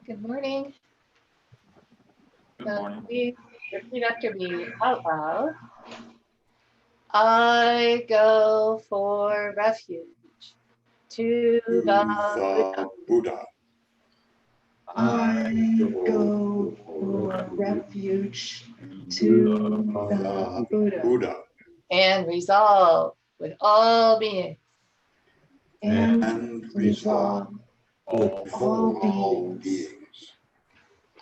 Good morning. Good morning. Please repeat after me out loud. I go for refuge to the Buddha. I go for refuge to the Buddha and resolve with all beings. and resolve with all beings.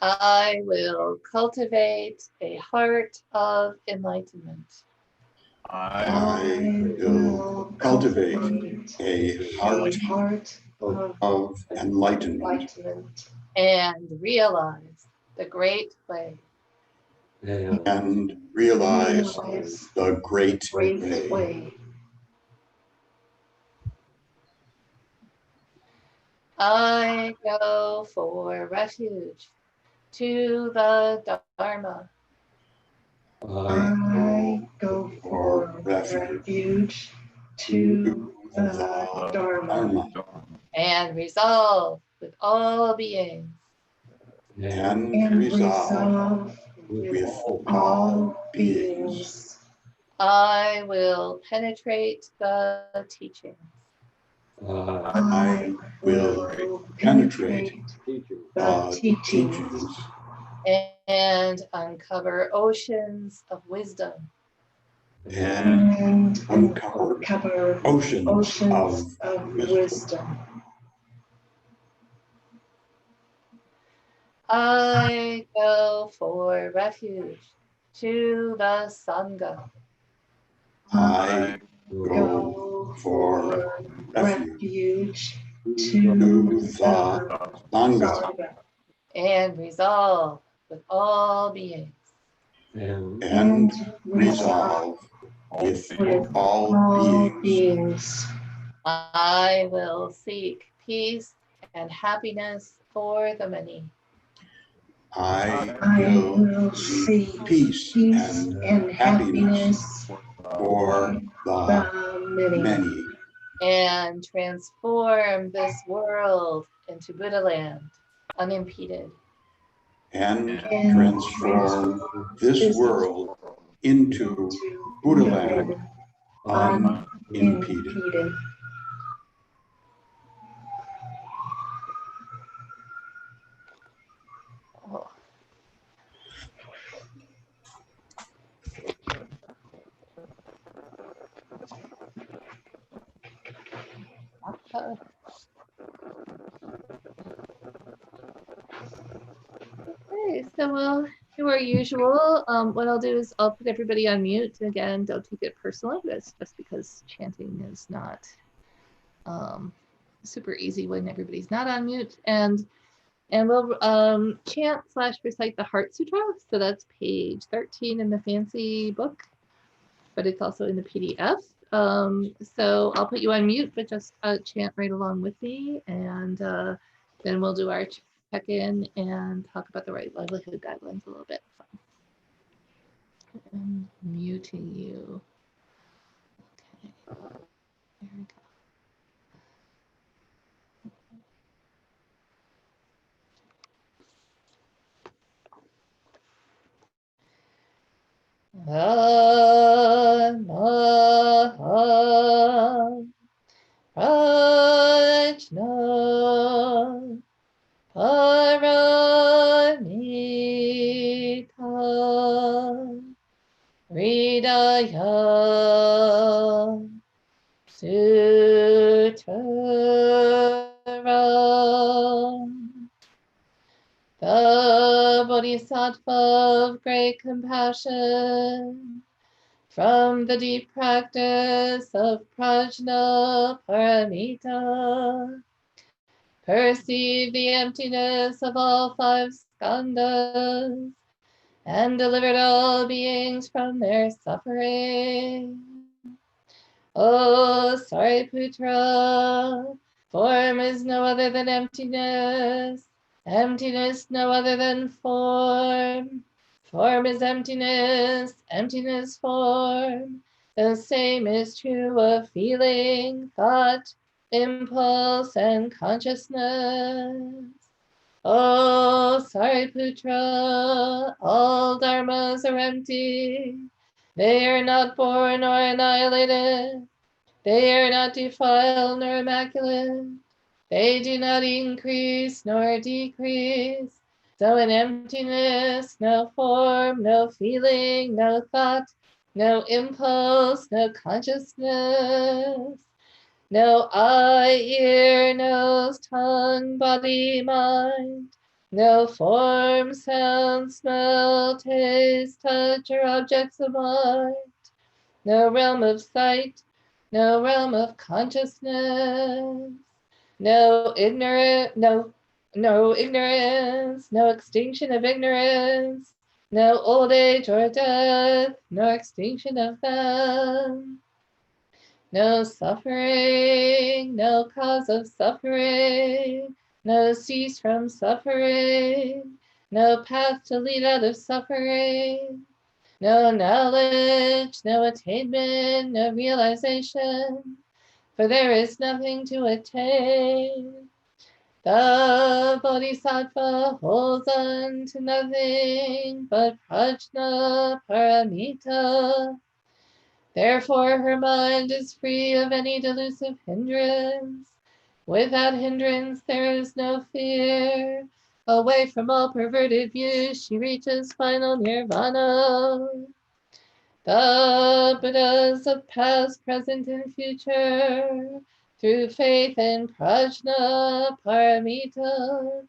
I will cultivate a heart of enlightenment. I will cultivate a heart of enlightenment And realize the great way. and realize the great way. I go for refuge to the Dharma. I go for refuge to the Dharma And resolve with all beings. and resolve with all beings. I will penetrate the teachings. I will penetrate the teachings And uncover oceans of wisdom. and uncover oceans of wisdom. I go for refuge to the Sangha. I go for refuge to the Sangha And resolve with all beings. and resolve with all beings. I will seek peace and happiness for the many. I will seek peace and happiness for the many And transform this world into Buddha land, unimpeded. and transform this world into Buddha land unimpeded. Oh. Okay, so we'll do our usual. What I'll do is I'll put everybody on mute. Again, don't take it personally. That's just because chanting is not super easy when everybody's not on mute. And we'll chant / recite the Heart Sutra. So that's page 13 in the fancy book, but it's also in the PDF. So I'll put you on mute, but just chant right along with me. And then we'll do our check-in and talk about the right livelihood guidelines a little bit. I'm muting you. Okay, there we go. Prajna Paramita Hridaya Sutara. The Bodhisattva of great compassion, from the deep practice of Prajna Paramita, perceived the emptiness of all 5 skandhas, and delivered all beings from their suffering. O Sariputra, form is no other than emptiness, emptiness no other than form. Form is emptiness, emptiness form. The same is true of feeling, thought, impulse, and consciousness. Oh, Sariputra, all dharmas are empty. They are not born nor annihilated. They are not defiled nor immaculate. They do not increase nor decrease. So in emptiness, no form, no feeling, no thought, no impulse, no consciousness. No eye, ear, nose, tongue, body, mind. No form, sound, smell, taste, touch, or objects of mind. No realm of sight, no realm of consciousness. No ignorance, no extinction of ignorance. No old age or death, no extinction of them. No suffering, no cause of suffering, no cease from suffering, no path to lead out of suffering, no knowledge, no attainment, no realization, for there is nothing to attain. The Bodhisattva holds on to nothing but prajna paramita. Therefore her mind is free of any delusive hindrance. Without hindrance there is no fear. Away from all perverted views she reaches final nirvana. The Buddhas of past, present, and future, through faith and prajna paramita,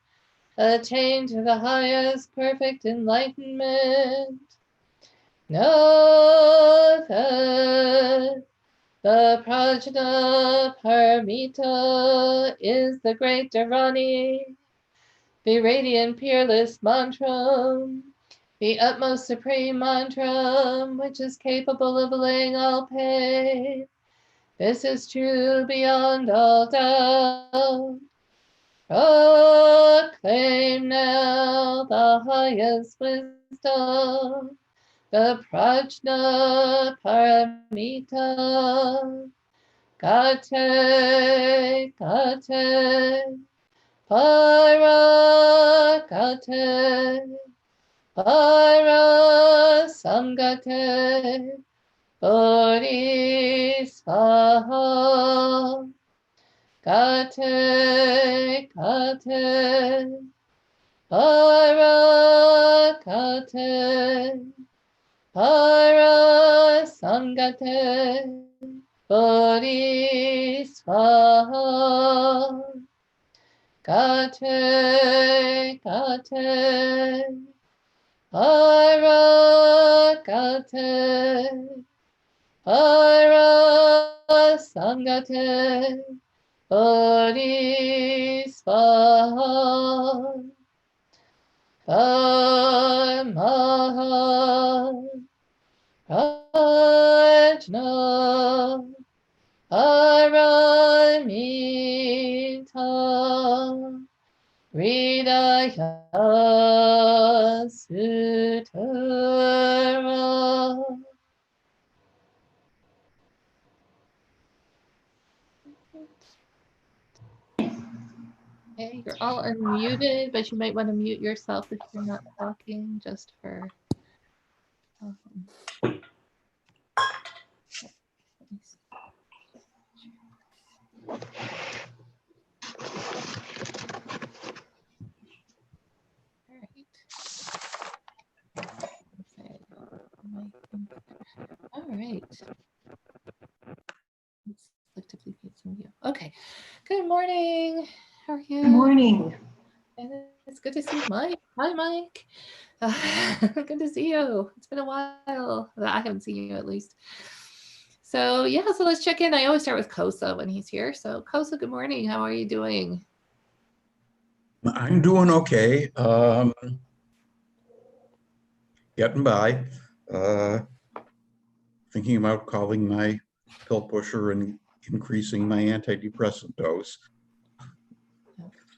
attain to the highest perfect enlightenment. Know that the prajna paramita is the great Dharani, the radiant peerless mantra, the utmost supreme mantra, which is capable of allaying all pain. This is true beyond all doubt. Proclaim now the highest wisdom, the prajna paramita. Gate, gate, para gate, para samgate, bodhisvaha. Gate, gate, para gate, para samgate, bodhisvaha. Gate, gate, para gate, para samgate, bodhisvaha. Dhamma prajna paramita Hridaya Sutra. Okay, you're all unmuted, but you might want to mute yourself if you're not talking, just for. Let me see. All right. Let's selectively mute some of you. Okay. Good morning. How are you? Good morning. And it's good to see Mike. Hi, Mike. Good to see you. It's been a while. I haven't seen you at least. So yeah, so let's check in. I always start with Kosa when he's here. So Kosa, good morning. How are you doing? I'm doing okay. Getting by. Thinking about calling my pill pusher and increasing my antidepressant dose.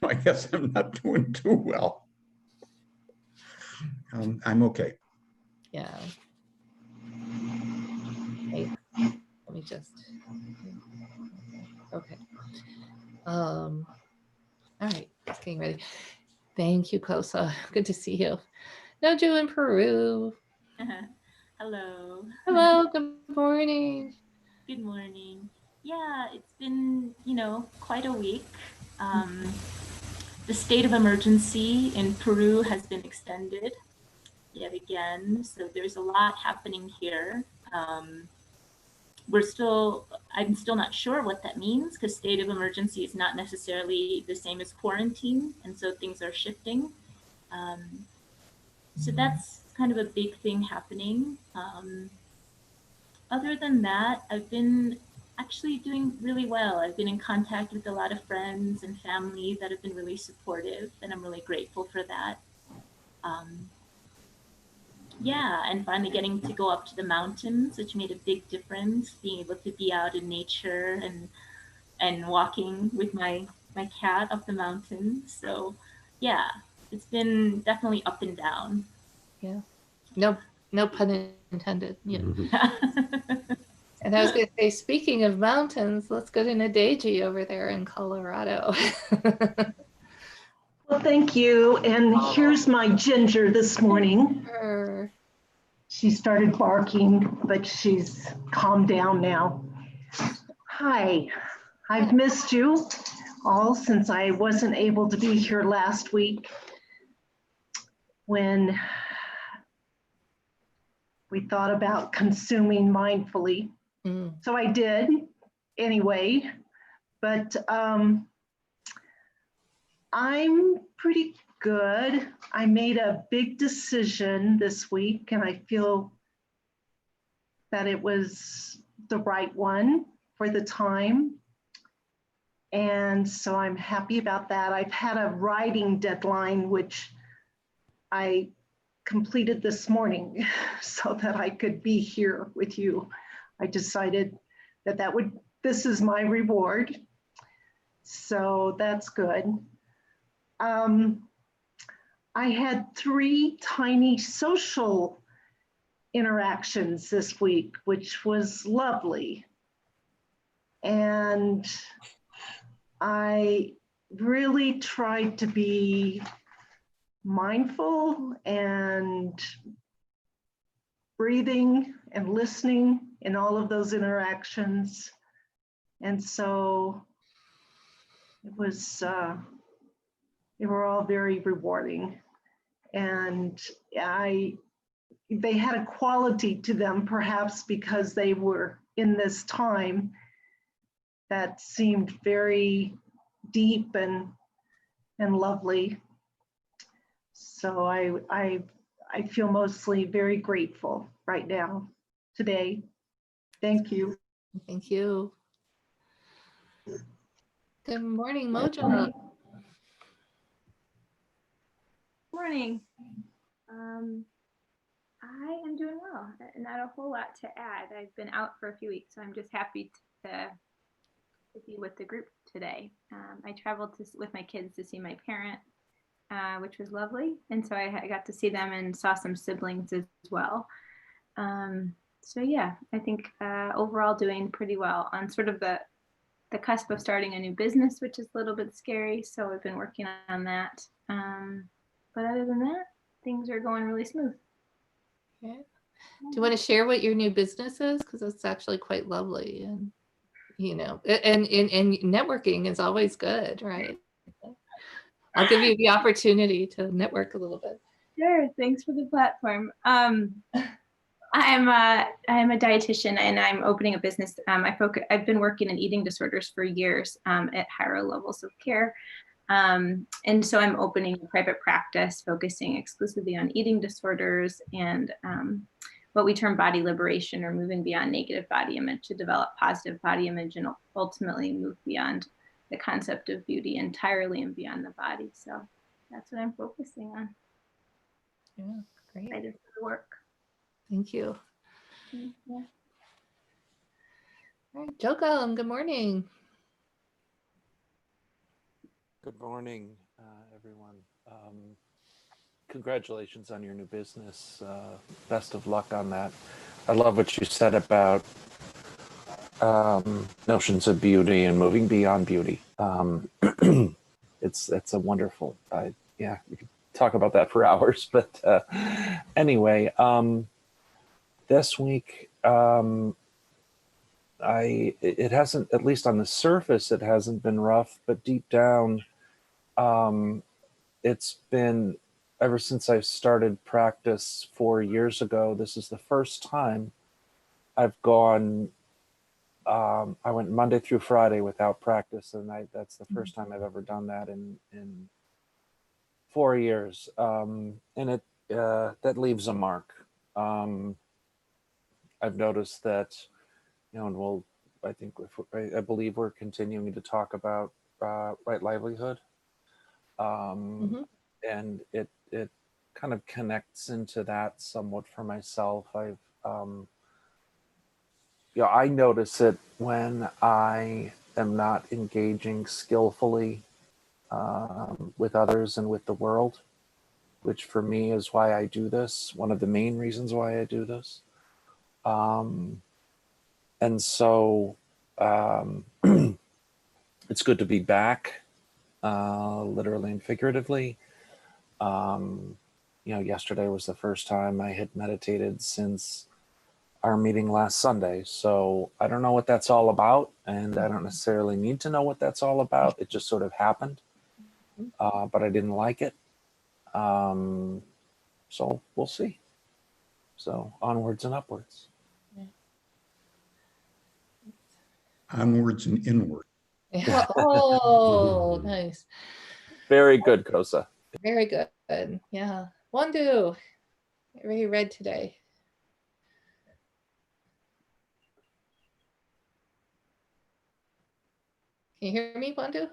I guess I'm not doing too well. I'm okay. Yeah. Hey, let me just. Okay. All right, just getting ready. Thank you, Kosa. Good to see you. Noju in Peru. Hello. Hello, good morning. Good morning. Yeah, it's been, quite a week. The state of emergency in Peru has been extended yet again, so there's a lot happening here. I'm still not sure what that means because state of emergency is not necessarily the same as quarantine, and so things are shifting. So that's kind of a big thing happening. Other than that, I've been actually doing really well. I've been in contact with a lot of friends and family that have been really supportive, and I'm really grateful for that. Yeah, and finally getting to go up to the mountains, which made a big difference, being able to be out in nature and walking with my cat up the mountain. So yeah, it's been definitely up and down. Yeah. No pun intended. Yeah. And I was going to say, speaking of mountains, let's go to Nadege over there in Colorado. Well, thank you. And here's my Ginger this morning. Sure. She started barking, but she's calmed down now. Hi, I've missed you all since I wasn't able to be here last week when we thought about consuming mindfully. So I did anyway, but I'm pretty good. I made a big decision this week and I feel that it was the right one for the time. And so I'm happy about that. I've had a writing deadline, which I completed this morning so that I could be here with you. I decided that this is my reward. So that's good. I had 3 tiny social interactions this week, which was lovely. And I really tried to be mindful and breathing and listening in all of those interactions. And so it was, they were all very rewarding. And they had a quality to them, perhaps because they were in this time that seemed very deep and lovely. So I feel mostly very grateful right now, today. Thank you. Thank you. Good morning, Mojo. Morning. I am doing well. Not a whole lot to add. I've been out for a few weeks, so I'm just happy to be with the group today. I traveled with my kids to see my parent, which was lovely. And so I got to see them and saw some siblings as well. So yeah, I think overall doing pretty well on sort of the cusp of starting a new business, which is a little bit scary. So I've been working on that. But other than that, things are going really smooth. Okay. Do you want to share what your new business is? Because it's actually quite lovely, and and networking is always good, right? I'll give you the opportunity to network a little bit. Sure. Thanks for the platform. I'm a dietitian and I'm opening a business. I've been working in eating disorders for years at higher levels of care. And so I'm opening a private practice focusing exclusively on eating disorders and what we term body liberation, or moving beyond negative body image to develop positive body image and ultimately move beyond the concept of beauty entirely and beyond the body. So that's what I'm focusing on. Yeah, great. Excited for the work. Thank you. Yeah. All right, Jokum, good morning. Good morning, everyone. Congratulations on your new business. Best of luck on that. I love what you said about notions of beauty and moving beyond beauty. It's a wonderful. yeah, we could talk about that for hours. But anyway, this week, it hasn't, at least on the surface, it hasn't been rough, but deep down, it's been, ever since I started practice 4 years ago, this is the first time I've gone, I went Monday through Friday without practice, and that's the first time I've ever done that in 4 years. And it that leaves a mark. I've noticed that, and I think I believe we're continuing to talk about right livelihood, and it kind of connects into that somewhat for myself. I notice it when I am not engaging skillfully with others and with the world, which for me is why I do this. One of the main reasons why I do this. And so it's good to be back, literally and figuratively. Yesterday was the first time I had meditated since our meeting last Sunday. So I don't know what that's all about, and I don't necessarily need to know what that's all about. It just sort of happened, but I didn't like it. So we'll see. So onwards and upwards. Onwards and inward. Yeah. Oh, nice. Very good, Kosa. Very good. Yeah. Wondu, very read today. Can you hear me, Wondu?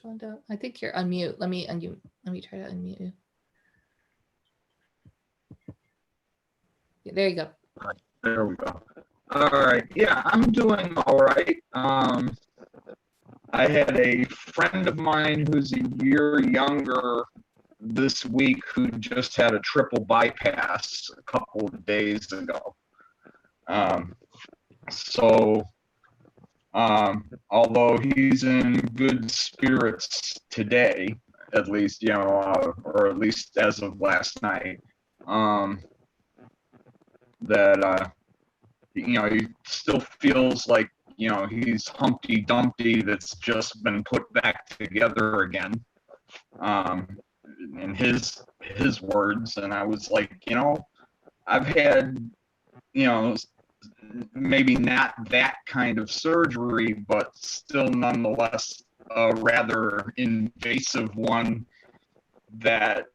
Wondu? I think you're on mute. Let me unmute. Let me try to unmute you. Yeah, there you go. There we go. All right. Yeah, I'm doing all right. I had a friend of mine who's a year younger this week who just had a triple bypass a couple of days ago. Although he's in good spirits today, at least, or at least as of last night, he still feels like, he's Humpty Dumpty that's just been put back together again, in his words. And I was like, I've had, maybe not that kind of surgery, but still nonetheless a rather invasive one that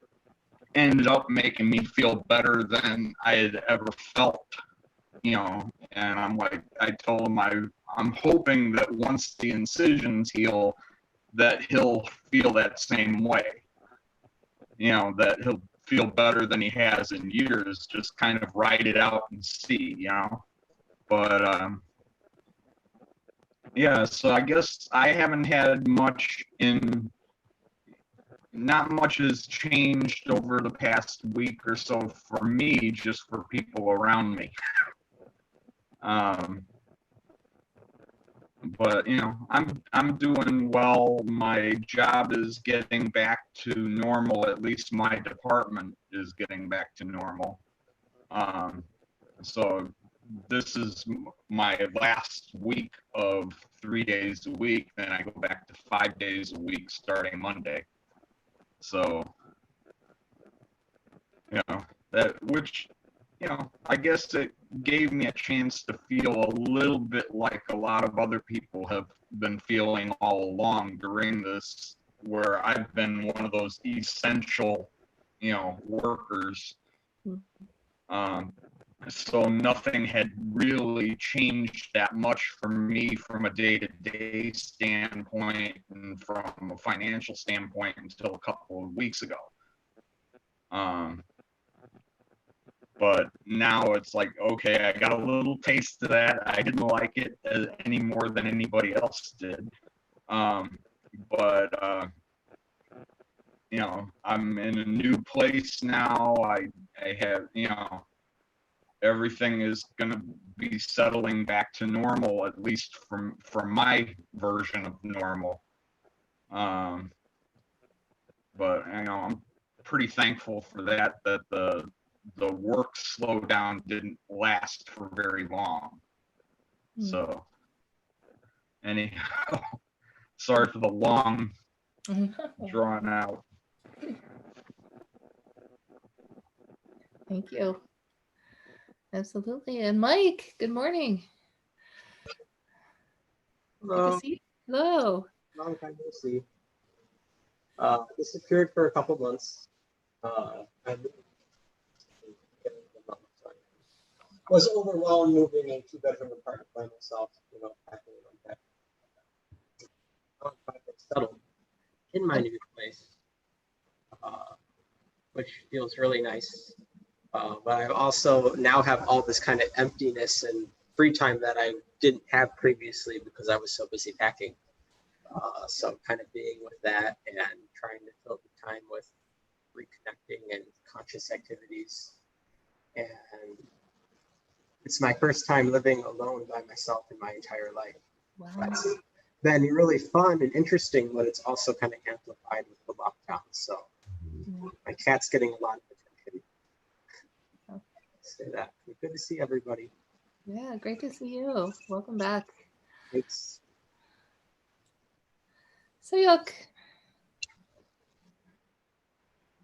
ended up making me feel better than I had ever felt, and I'm like, I told him I'm hoping that once the incisions heal, that he'll feel that same way, that he'll feel better than he has in years, just kind of ride it out and see, But yeah, so I guess I haven't had not much has changed over the past week or so for me, just for people around me. But I'm doing well. My job is getting back to normal. At least my department is getting back to normal. So this is my last week of 3 days a week. Then I go back to 5 days a week starting Monday. So, I guess it gave me a chance to feel a little bit like a lot of other people have been feeling all along during this, where I've been one of those essential, workers. So nothing had really changed that much for me from a day-to-day standpoint and from a financial standpoint until a couple of weeks ago. But now it's like, okay, I got a little taste of that. I didn't like it any more than anybody else did. But I'm in a new place now. I have, everything is going to be settling back to normal, at least from my version of normal. But I'm pretty thankful for that the work slowdown didn't last for very long. So anyhow, sorry for the long drawn out. Thank you. Absolutely. And Mike, good morning. Good to Hello, see you. Hello. long time no see. Disappeared for a couple months. I was overwhelmed moving a two-bedroom apartment by myself, packing and unpacking. I'm finally settled in my new place, which feels really nice. But I also now have all this kind of emptiness and free time that I didn't have previously because I was so busy packing. So kind of being with that and trying to fill the time with reconnecting and conscious activities. And it's my first time living alone by myself in my entire life. Wow. It's been really fun and interesting, but it's also kind of amplified with the lockdown. So my cat's getting a lot of attention. Say that. Good to see everybody. Yeah, great to see you. Welcome back. Thanks. Sayuk.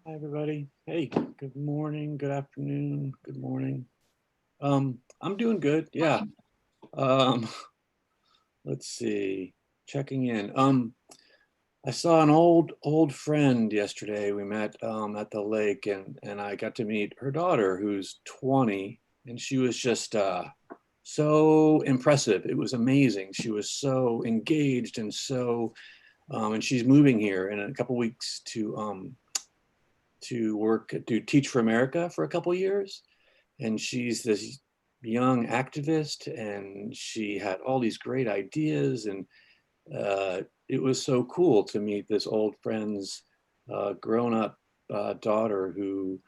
Hi, everybody. Hey, good morning, good afternoon, good morning. I'm doing good. Yeah. Let's see. Checking in. I saw an old friend yesterday. We met at the lake, and I got to meet her daughter, who's 20, and she was just so impressive. It was amazing. She was so engaged and so, and she's moving here in a couple weeks to Teach for America for a couple years. And she's this young activist, and she had all these great ideas, and it was so cool to meet this old friend's grown-up daughter who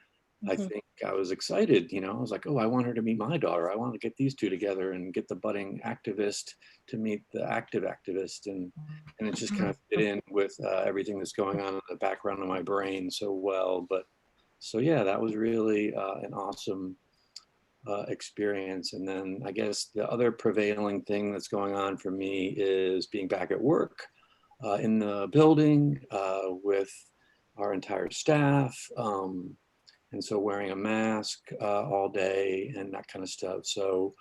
I think I was excited, I was like, oh, I want her to meet my daughter. I want to get these two together and get the budding activist to meet the active activist. And it just kind of fit in with everything that's going on in the background of my brain so well. But so, yeah, that was really an awesome experience. And then I guess the other prevailing thing that's going on for me is being back at work in the building with our entire staff. And so wearing a mask all day and that kind of stuff. So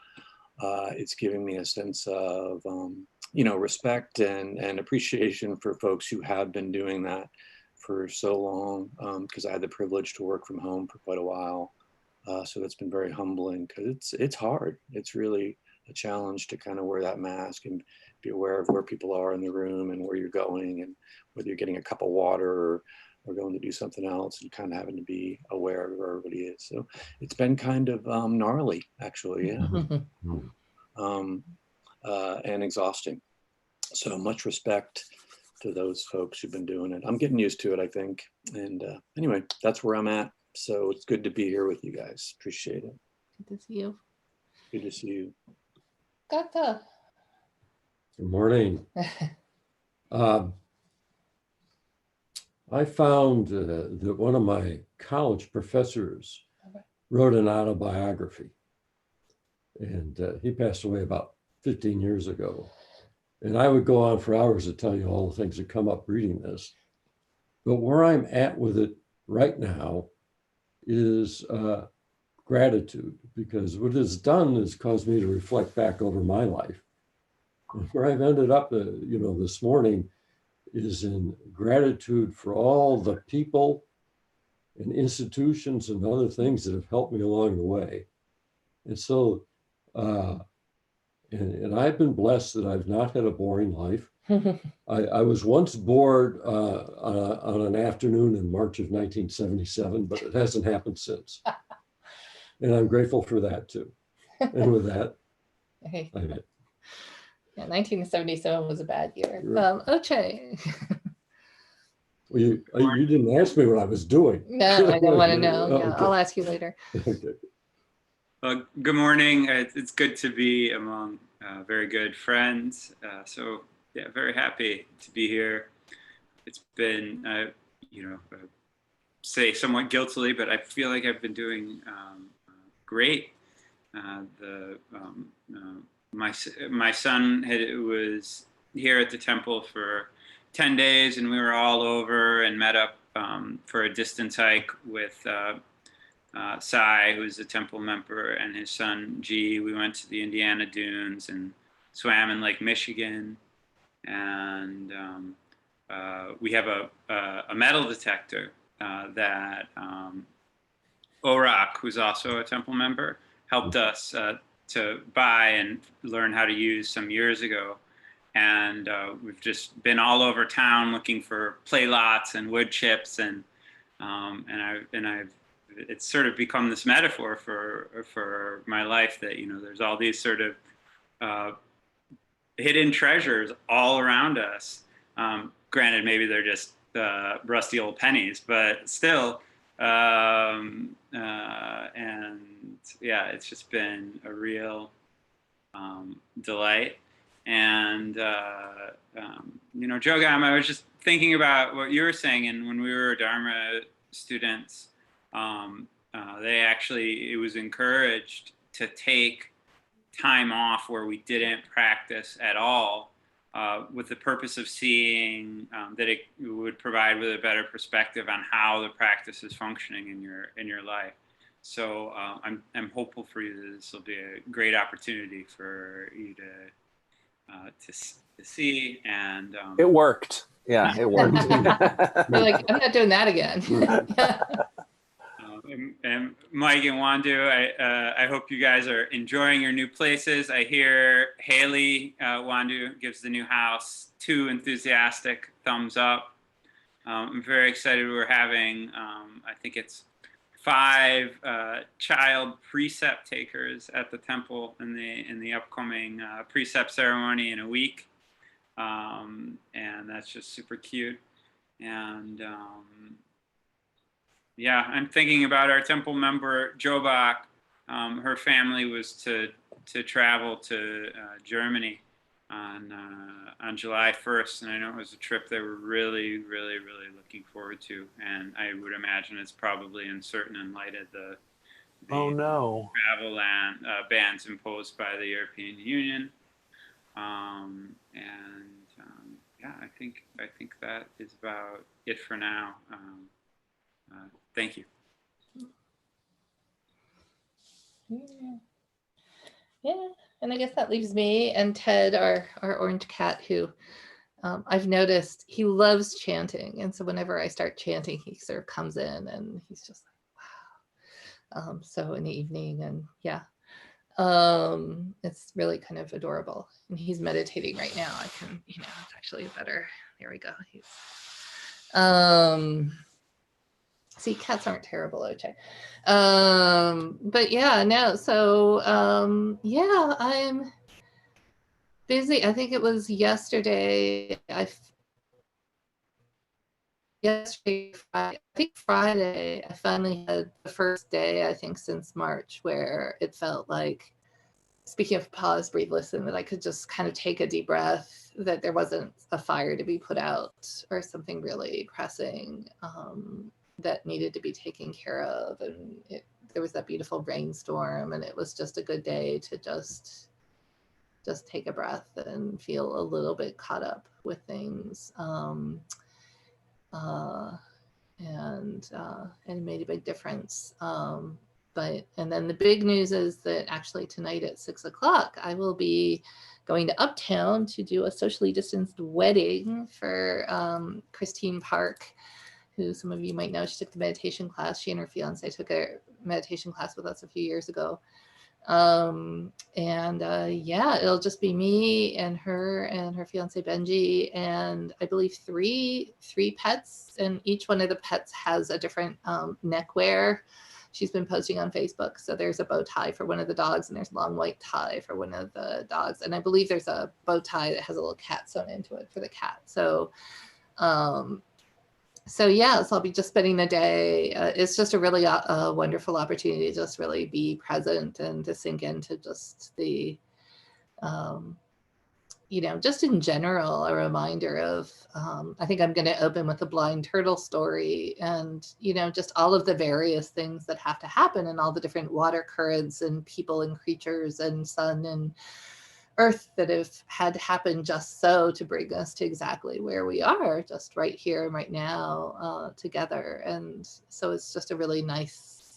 it's giving me a sense of, respect and appreciation for folks who have been doing that for so long, because I had the privilege to work from home for quite a while. So that's been very humbling, because it's hard. It's really a challenge to kind of wear that mask and be aware of where people are in the room and where you're going and whether you're getting a cup of water or going to do something else, and kind of having to be aware of where everybody is. So it's been kind of gnarly, actually, yeah, and exhausting. So much respect to those folks who've been doing it. I'm getting used to it, I think. And anyway, that's where I'm at. So it's good to be here with you guys. Appreciate it. Good to see you. Good to see you. Kaka. Good morning. I found that one of my college professors wrote an autobiography, and he passed away about 15 years ago. And I would go on for hours to tell you all the things that come up reading this. But where I'm at with it right now is gratitude, because what it's done is caused me to reflect back over my life. And where I've ended up, this morning is in gratitude for all the people and institutions and other things that have helped me along the way. And so, and I've been blessed that I've not had a boring life. I was once bored on an afternoon in March of 1977, but it hasn't happened since. And I'm grateful for that too. And with that, Hey. I'm it. Yeah, 1977 was a bad year. Oche. Well, you didn't ask me what I was doing. No, I don't want to know. Oh, Yeah, okay. I'll ask you later. Okay. Good morning. It's good to be among very good friends. So yeah, very happy to be here. it's been, say somewhat guiltily, but I feel like I've been doing great. My son was here at the temple for 10 days, and we were all over and met up for a distance hike with Sai, who's a temple member, and his son G. We went to the Indiana Dunes and swam in Lake Michigan, and we have a metal detector that Orak, who's also a temple member, helped us to buy and learn how to use some years ago. And we've just been all over town looking for play lots and wood chips, and it's sort of become this metaphor for my life that, there's all these sort of hidden treasures all around us. Granted, maybe they're just rusty old pennies, but still. And yeah, it's just been a real delight. And Jogam, I was just thinking about what you were saying, and when we were Dharma students, it was encouraged to take time off where we didn't practice at all, with the purpose of seeing that it would provide with a better perspective on how the practice is functioning in your life. So I'm hopeful for you that this will be a great opportunity for you to see. And it worked. Yeah, it worked. You're like, I'm not doing that again. And Mike and Wandu, I hope you guys are enjoying your new places. I hear Haley Wandu gives the new house 2 enthusiastic thumbs up. I'm very excited. We're having, I think it's 5 child precept takers at the temple in the upcoming precept ceremony in a week, and that's just super cute. And yeah, I'm thinking about our temple member Jobak. Her family was to travel to Germany on July 1st, and I know it was a trip they were really, really, really looking forward to. And I would imagine it's probably uncertain in light of the oh no travel bans imposed by the European Union. Yeah, I think that is about it for now. Thank you. Yeah, and I guess that leaves me and Ted, our orange cat, who I've noticed he loves chanting. And so whenever I start chanting, he sort of comes in and he's just like, wow. So in the evening, and yeah, it's really kind of adorable. And he's meditating right now. I can, it's actually better. There we go. He's, see, cats aren't terrible, OJ. But yeah, no, so yeah, I'm busy. I think it was yesterday. Friday, I finally had the first day, I think, since March, where it felt like, speaking of pause, breathe, listen, that I could just kind of take a deep breath, that there wasn't a fire to be put out or something really pressing that needed to be taken care of. And there was that beautiful rainstorm, and it was just a good day to just take a breath and feel a little bit caught up with things. And it made a big difference. And then the big news is that actually tonight at 6 o'clock, I will be going to Uptown to do a socially distanced wedding for Christine Park, who some of you might know. She took the meditation class. She and her fiance took a meditation class with us a few years ago. Yeah, it'll just be me and her fiance Benji, and I believe three pets, and each one of the pets has a different neckwear. She's been posting on Facebook. So there's a bow tie for one of the dogs, and there's a long white tie for one of the dogs, and I believe there's a bow tie that has a little cat sewn into it for the cat. So yeah, so I'll be just spending the day. It's just a really wonderful opportunity to just really be present and to sink into just the, just in general, a reminder of, I think I'm going to open with a blind turtle story and, just all of the various things that have to happen and all the different water currents and people and creatures and sun and earth that have had to happen just so to bring us to exactly where we are, just right here and right now together. And so it's just a really nice,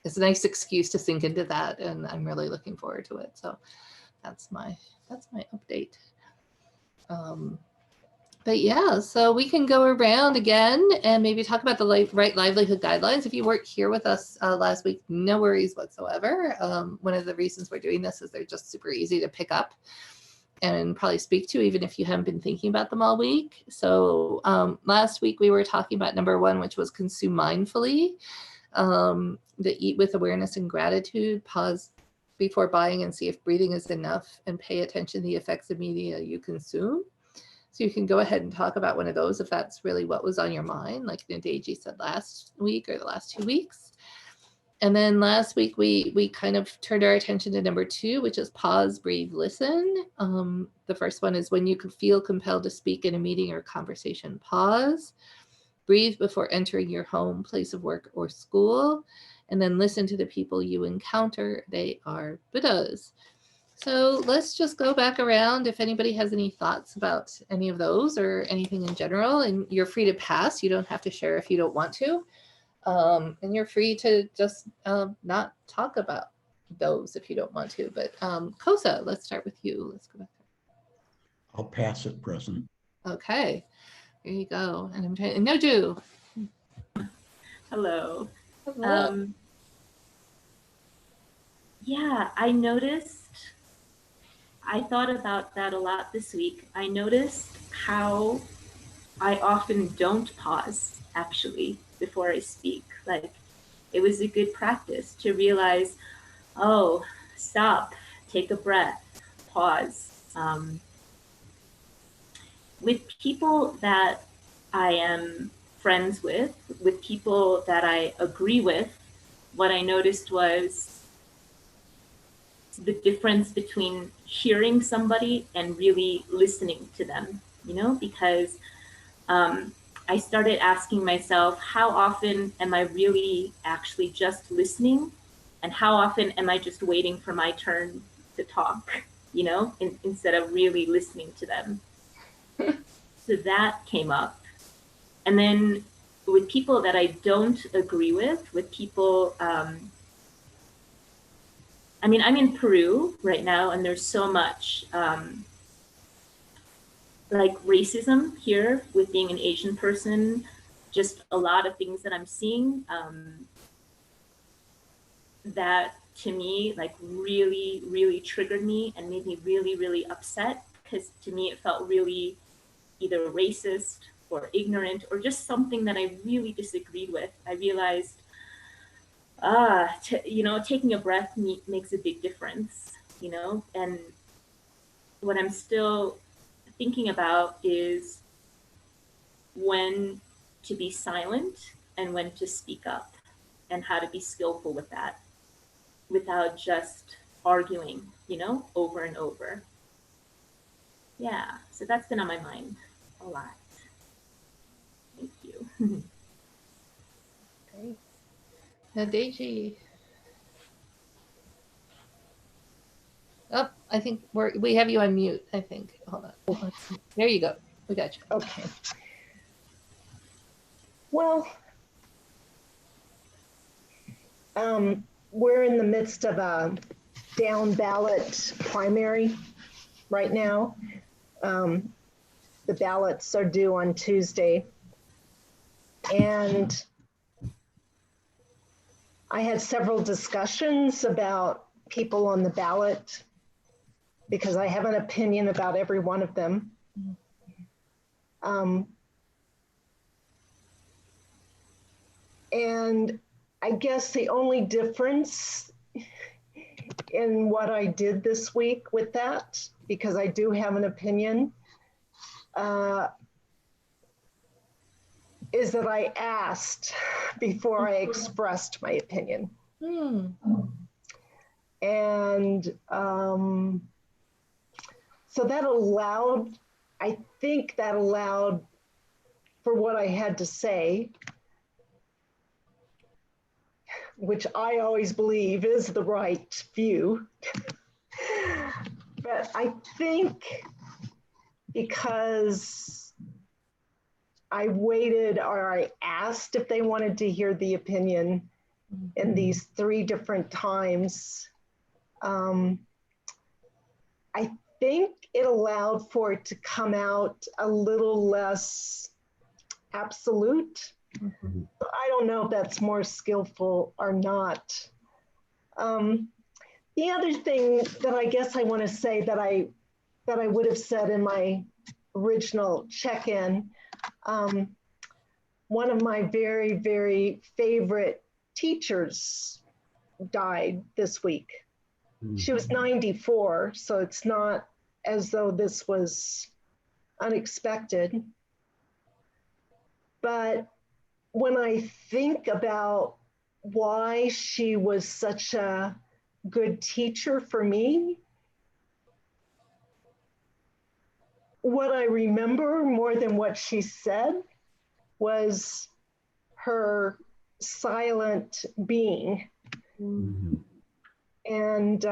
it's a nice excuse to sink into that. And I'm really looking forward to it. So that's my update. But yeah, so we can go around again and maybe talk about the right livelihood guidelines. If you weren't here with us last week, no worries whatsoever. One of the reasons we're doing this is they're just super easy to pick up and probably speak to, even if you haven't been thinking about them all week. So last week we were talking about number 1, which was consume mindfully, the eat with awareness and gratitude, pause before buying and see if breathing is enough, and pay attention to the effects of media you consume. So you can go ahead and talk about one of those if that's really what was on your mind, like Nadeji said last week or the last 2 weeks. And then last week we kind of turned our attention to number 2, which is pause, breathe, listen. The first one is when you feel compelled to speak in a meeting or conversation, pause. Breathe before entering your home, place of work, or school. And then listen to the people you encounter. They are Buddhas. So let's just go back around if anybody has any thoughts about any of those or anything in general. And you're free to pass. You don't have to share if you don't want to. And you're free to just not talk about those if you don't want to. But Kosa, let's start with you. Let's go back. I'll pass at present. Okay, here you go. And I'm trying. Noju. Hello. Hello. Yeah, I thought about that a lot this week. I noticed how I often don't pause, actually, before I speak. Like, it was a good practice to realize, oh, stop, take a breath, pause. With people that I am friends with people that I agree with, what I noticed was the difference between hearing somebody and really listening to them, because I started asking myself, how often am I really actually just listening? And how often am I just waiting for my turn to talk, instead of really listening to them? So that came up. And then with people that I don't agree with people, I'm in Peru right now, and there's so much like racism here with being an Asian person, just a lot of things that I'm seeing that to me like really, really triggered me and made me really, really upset, because to me it felt really either racist or ignorant or just something that I really disagreed with. I realized taking a breath makes a big difference, and what I'm still thinking about is when to be silent and when to speak up, and how to be skillful with that without just arguing, over and over. Yeah, so that's been on my mind a lot. Thank you. Great. Nadeji. Oh, I think we have you on mute, I think. Hold on. There you go. We got you. Okay. Well, we're in the midst of a down ballot primary right now. The ballots are due on Tuesday. And I had several discussions about people on the ballot because I have an opinion about every one of them. And I guess the only difference in what I did this week with that, because I do have an opinion, is that I asked before I expressed my opinion. And so that allowed, I think that allowed for what I had to say, which I always believe is the right view. But I think because I waited, or I asked if they wanted to hear the opinion in these 3 different times, I think it allowed for it to come out a little less absolute. I don't know if that's more skillful or not. The other thing that I guess I want to say that I would have said in my original check-in, one of my very, very favorite teachers died this week. She was 94, so it's not as though this was unexpected. But when I think about why she was such a good teacher for me, what I remember more than what she said was her silent being. And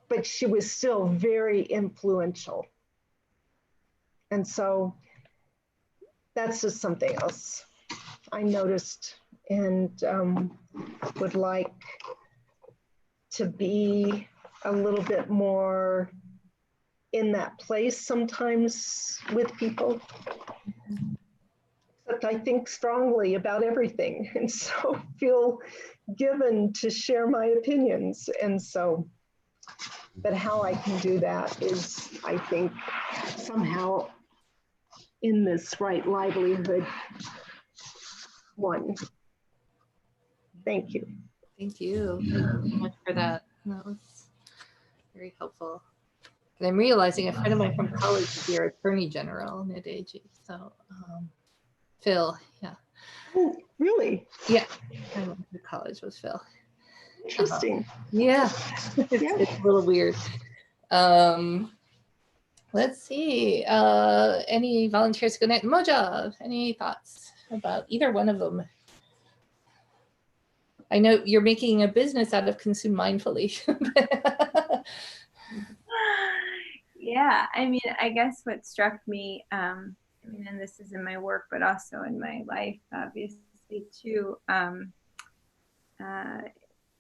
but she was still very influential. And so that's just something else I noticed and would like to be a little bit more in that place sometimes with people. Except I think strongly about everything, and so feel given to share my opinions. And so, but how I can do that is, I think, somehow in this right livelihood one. Thank you. Thank you. Thank you so much for that. That was very helpful. And I'm realizing a friend of mine from college is your attorney general, mid-age. So Phil, yeah. Oh, really? Yeah. I went to college with Phil. Interesting. Yeah. It's a little weird. Let's see. Any volunteers? Good night. Moja, any thoughts about either one of them? I know you're making a business out of consume mindfully. Yeah, I mean, I guess what struck me, I mean, and this is in my work, but also in my life, obviously, too,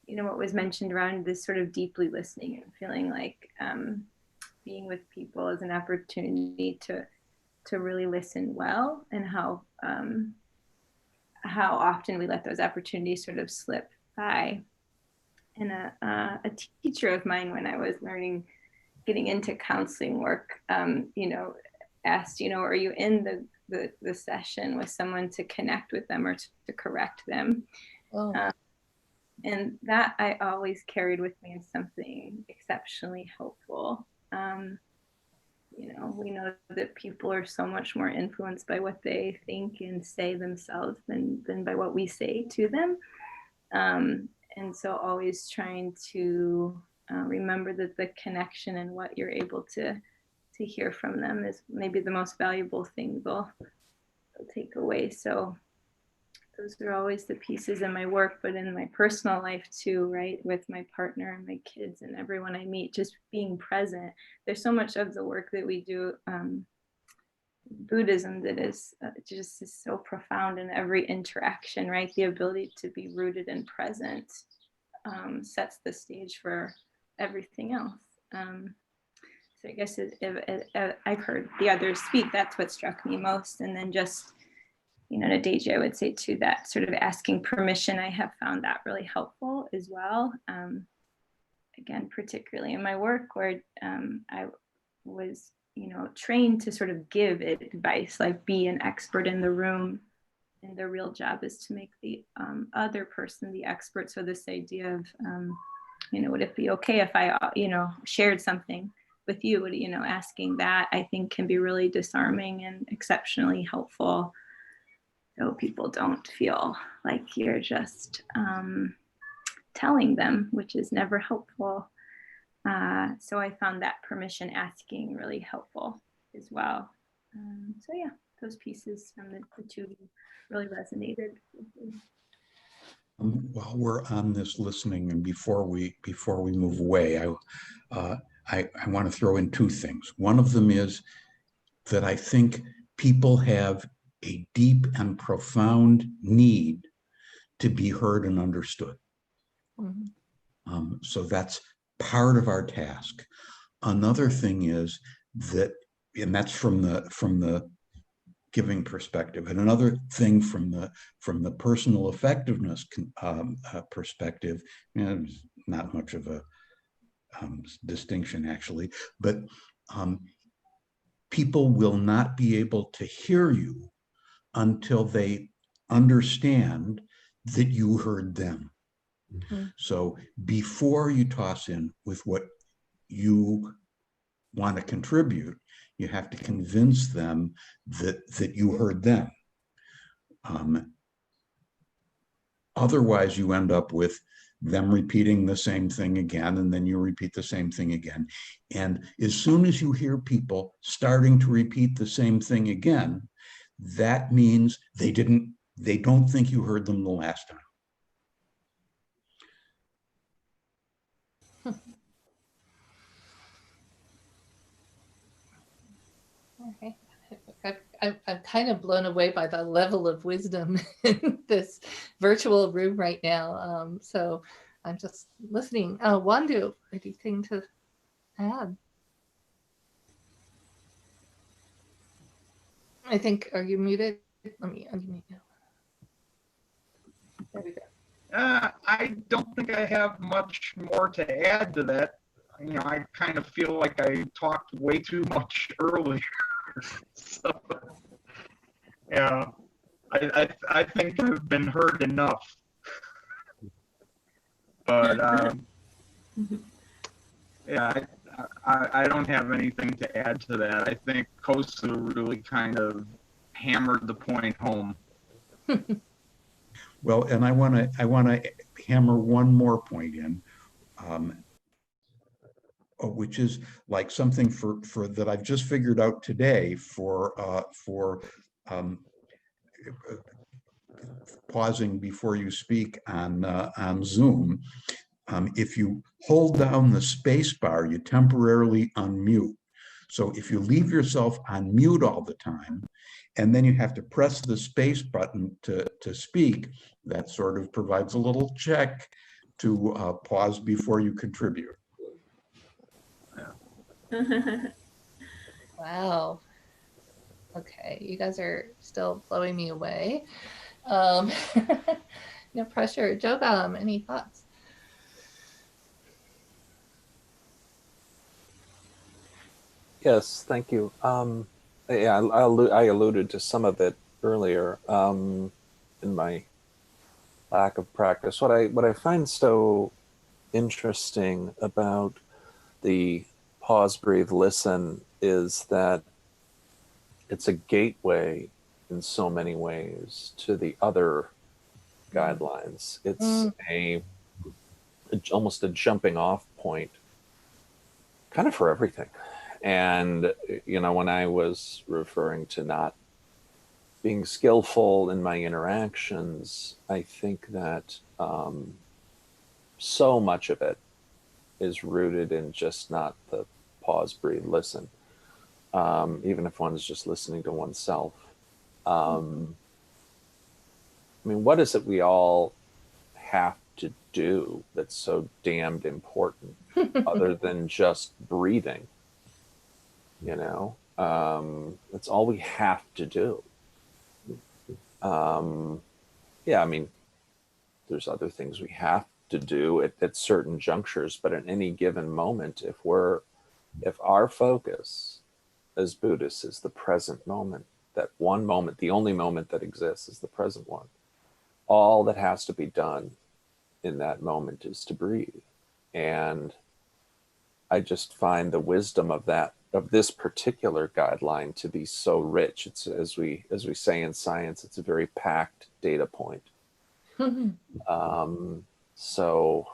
you know, what was mentioned around this sort of deeply listening and feeling like being with people is an opportunity to really listen well, and how often we let those opportunities sort of slip by. And a teacher of mine, when I was getting into counseling work, you know, asked, you know, are you in the session with someone to connect with them or to correct them? Oh. And that I always carried with me as something exceptionally helpful. You know, we know that people are so much more influenced by what they think and say themselves than by what we say to them. And so always trying to remember that the connection and what you're able to hear from them is maybe the most valuable thing they'll take away. So those are always the pieces in my work, but in my personal life too, right? With my partner and my kids and everyone I meet, just being present. There's so much of the work that we do, Buddhism, that is just is so profound in every interaction, right? The ability to be rooted and present sets the stage for everything else. So I guess I've heard the others speak, that's what struck me most. And then just, you know, Nadege, I would say too, that sort of asking permission, I have found that really helpful as well. Again, particularly in my work where I was, you know, trained to sort of give advice, like be an expert in the room. And the real job is to make the other person the expert. So this idea of, you know, would it be okay if I, you know, shared something with you? You know, asking that, I think, can be really disarming and exceptionally helpful. So people don't feel like you're just telling them, which is never helpful. So I found that permission asking really helpful as well. So yeah, those pieces from the two really resonated with me. While we're on this listening, and before we move away, I want to throw in two things. One of them is that I think people have a deep and profound need to be heard and understood. So that's part of our task. Another thing is that, and that's from the giving perspective, and another thing from the personal effectiveness perspective, there's not much of a distinction actually, but people will not be able to hear you until they understand that you heard them. So before you toss in with what you want to contribute, you have to convince them that you heard them. Otherwise, you end up with them repeating the same thing again, and then you repeat the same thing again. And as soon as you hear people starting to repeat the same thing again, that means they don't think you heard them the last time. Okay. I'm kind of blown away by the level of wisdom in this virtual room right now. So I'm just listening. Wandu, anything to add? I think, are you muted? Let me unmute you. There we go. I don't think I have much more to add to that. I kind of feel like I talked way too much earlier. So, yeah, I think I've been heard enough. But yeah, I don't have anything to add to that. I think Kosa really kind of hammered the point home. Well, and I want to hammer one more point in, which is like something for that I've just figured out today for pausing before you speak on Zoom. If you hold down the space bar, you temporarily unmute. So if you leave yourself on mute all the time, and then you have to press the space button to speak, that sort of provides a little check to pause before you contribute. Wow. Okay, you guys are still blowing me away. No pressure. Jogam, any thoughts? Yes, thank you. Yeah, I alluded to some of it earlier in my lack of practice. What I find so interesting about the pause, breathe, listen is that it's a gateway in so many ways to the other guidelines. It's almost a jumping off point kind of for everything. And, when I was referring to not being skillful in my interactions, I think that so much of it is rooted in just not the pause, breathe, listen. Even if one's just listening to oneself. What is it we all have to do that's so damned important other than just breathing? That's all we have to do. There's other things we have to do at certain junctures, but at any given moment, if our focus as Buddhists is the present moment, that one moment, the only moment that exists is the present one, all that has to be done in that moment is to breathe. And I just find the wisdom of this particular guideline to be so rich. It's, as we say in science, it's a very packed data point. So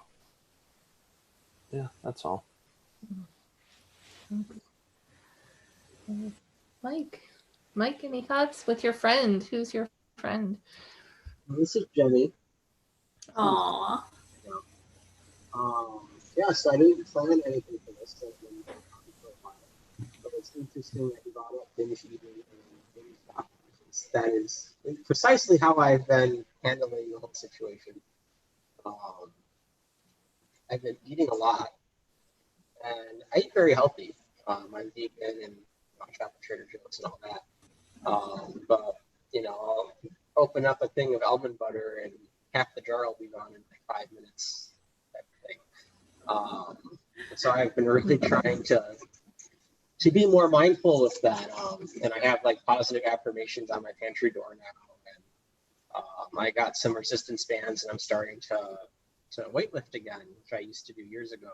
yeah, that's all. Mike, any thoughts with your friend? Who's your friend? This is Jenny. Aww. Yeah, so I didn't plan anything for this. So I've been talking for a while. But it's interesting that you brought up binge eating and binge doctors. That is precisely how I've been handling the whole situation. I've been eating a lot, and I eat very healthy. I'm vegan and I shop at Trader Joe's and all that. But I'll open up a thing of almond butter and half the jar will be gone in like 5 minutes. Type of thing. So I've been really trying to be more mindful of that. And I have like positive affirmations on my pantry door now. And I got some resistance bands, and I'm starting to weightlift again, which I used to do years ago.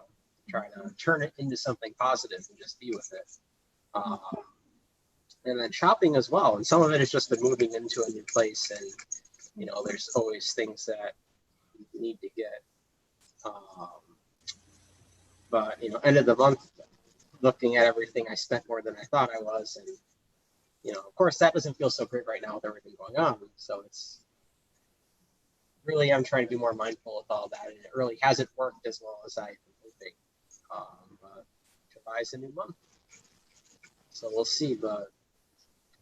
Try to turn it into something positive and just be with it. And then shopping as well. And some of it has just been moving into a new place, and there's always things that you need to get. But end of the month, looking at everything, I spent more than I thought I was, and of course that doesn't feel so great right now with everything going on. So it's really, I'm trying to be more mindful of all that, and it really hasn't worked as well as I've been hoping. But July's a new month, so we'll see. But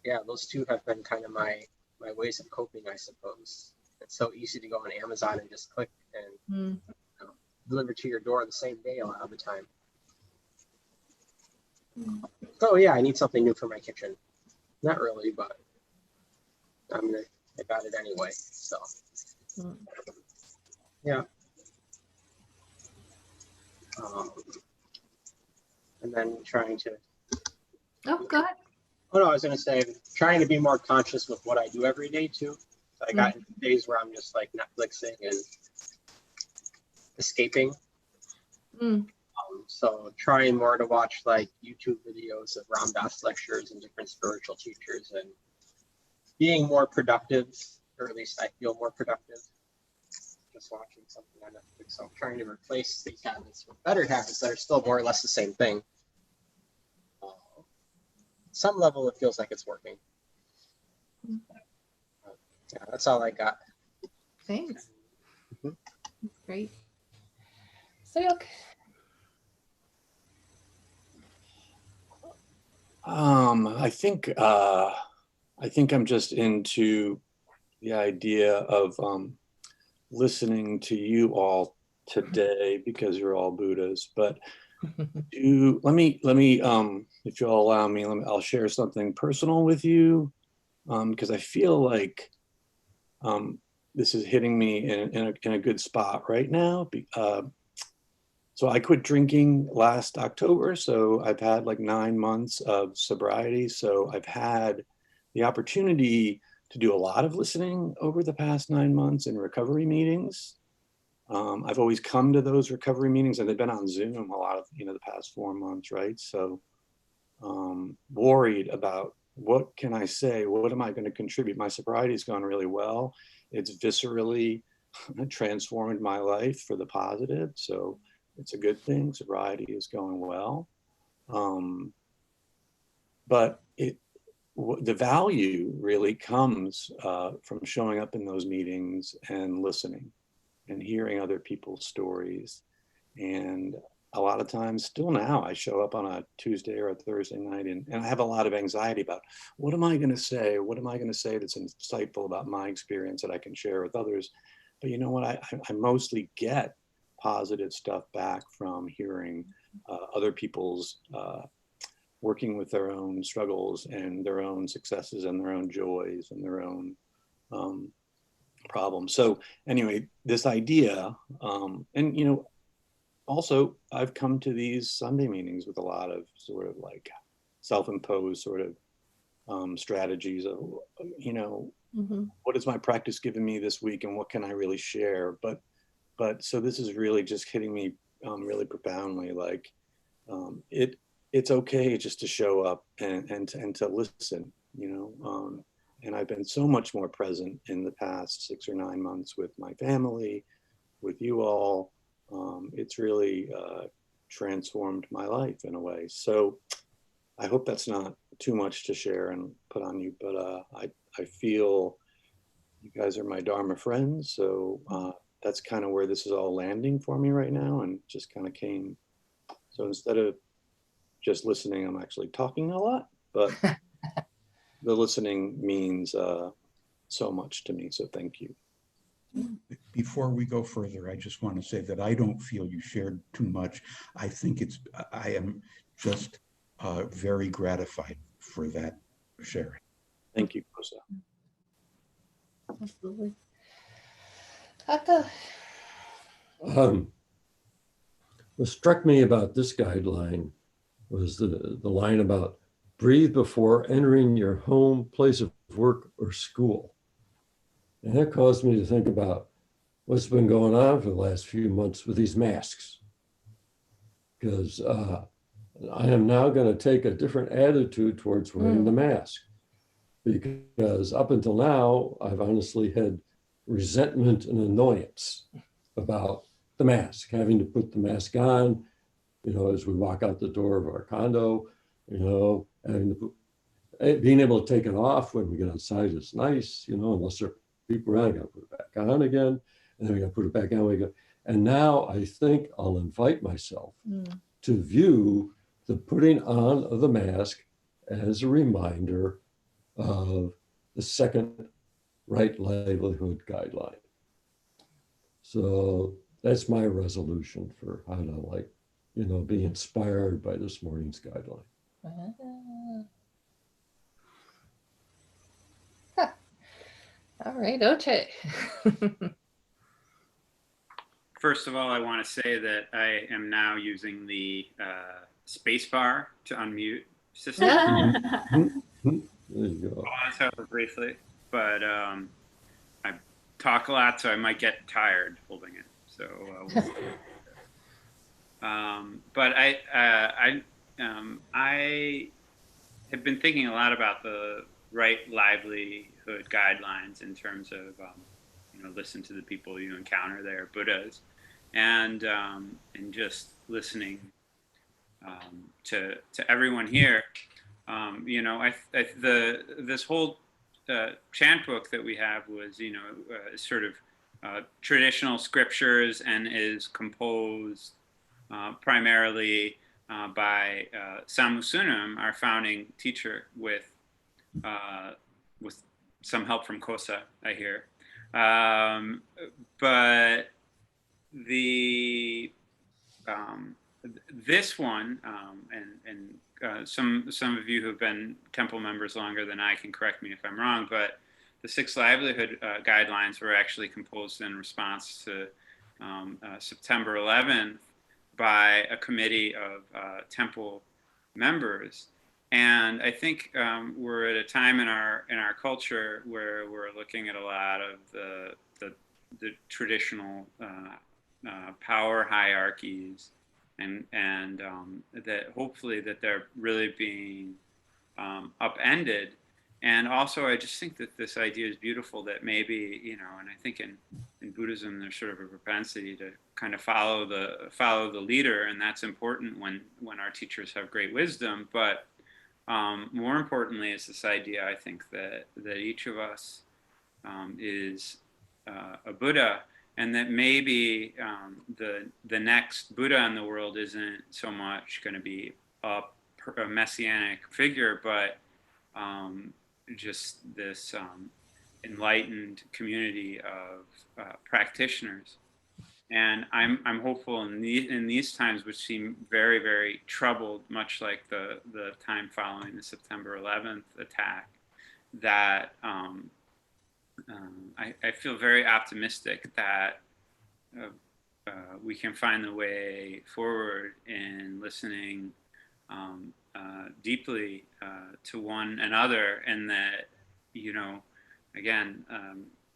yeah, those two have been kind of my ways of coping, I suppose. It's so easy to go on Amazon and just click and deliver to your door the same day a lot of the time. So yeah, I need something new for my kitchen. Not really, but I got it anyway. So yeah. And then trying to. Oh, go ahead. Oh no, I was gonna say trying to be more conscious with what I do every day too. So I got days where I'm just like Netflixing and escaping. So trying more to watch like YouTube videos of Ram Dass lectures and different spiritual teachers, and being more productive, or at least I feel more productive just watching something on Netflix. So I'm trying to replace these habits with better habits that are still more or less the same thing. Some level it feels like it's working. Yeah, that's all I got. Thanks. Great. Sayok. I think I'm just into the idea of listening to you all today because you're all Buddhas. But let me if you'll allow me, I'll share something personal with you because I feel like this is hitting me in a good spot right now. So I quit drinking last October. So I've had like 9 months of sobriety. So I've had the opportunity to do a lot of listening over the past 9 months in recovery meetings. I've always come to those recovery meetings, and they've been on Zoom a lot of, the past 4 months, right? So worried about what can I say? What am I going to contribute? My sobriety has gone really well. It's viscerally transformed my life for the positive. So it's a good thing. Sobriety is going well. But the value really comes from showing up in those meetings and listening and hearing other people's stories. And a lot of times, still now, I show up on a Tuesday or a Thursday night and I have a lot of anxiety about what am I going to say? What am I going to say that's insightful about my experience that I can share with others? But you know what? I mostly get positive stuff back from hearing other people's working with their own struggles and their own successes and their own joys and their own problems. So anyway, this idea, and also I've come to these Sunday meetings with a lot of sort of like self-imposed sort of strategies of, what is my practice giving me this week and what can I really share? But so this is really just hitting me really profoundly, like it's okay just to show up and to listen, and I've been so much more present in the past 6 or 9 months with my family, with you all. It's really transformed my life in a way. So I hope that's not too much to share and put on you, but I feel you guys are my Dharma friends. So that's kind of where this is all landing for me right now, and just kind of came. So instead of just listening, I'm actually talking a lot, but the listening means so much to me. So thank you. Before we go further, I just want to say that I don't feel you shared too much. I think I am just very gratified for that sharing. Thank you, Kosa. Absolutely. Akka. What struck me about this guideline was the line about breathe before entering your home, place of work, or school. And that caused me to think about what's been going on for the last few months with these masks. Because I am now going to take a different attitude towards wearing the mask. Because up until now, I've honestly had resentment and annoyance about the mask, having to put the mask on, as we walk out the door of our condo, having to being able to take it off when we get outside is nice, unless there are people around, I got to put it back on again, and then we got to put it back on again. And now I think I'll invite myself to view the putting on of the mask as a reminder of the second right livelihood guideline. So that's my resolution for how to be inspired by this morning's guideline. All right, Oche. First of all, I want to say that I am now using the space bar to unmute system. There you go. I'll answer briefly, but I talk a lot, so I might get tired holding it. So, but I have been thinking a lot about the right livelihood guidelines in terms of listen to the people you encounter there, Buddhas, and just listening to everyone here. This whole chant book that we have was sort of traditional scriptures and is composed primarily by Samusunam, our founding teacher, with some help from Kosa, I hear. But this one, and some of you who have been temple members longer than I can correct me if I'm wrong, but the 6 livelihood guidelines were actually composed in response to September 11th by a committee of temple members. And I think we're at a time in our culture where we're looking at a lot of the traditional power hierarchies, and that hopefully that they're really being upended. And also, I just think that this idea is beautiful, that maybe, and I think in Buddhism, there's sort of a propensity to kind of follow the leader, and that's important when our teachers have great wisdom. But more importantly is this idea, I think, that each of us is a Buddha, and that maybe the next Buddha in the world isn't so much going to be a messianic figure, but just this enlightened community of practitioners. And I'm hopeful in these times, which seem very, very troubled, much like the time following the September 11th attack, that I feel very optimistic that we can find the way forward in listening deeply to one another, and that, again,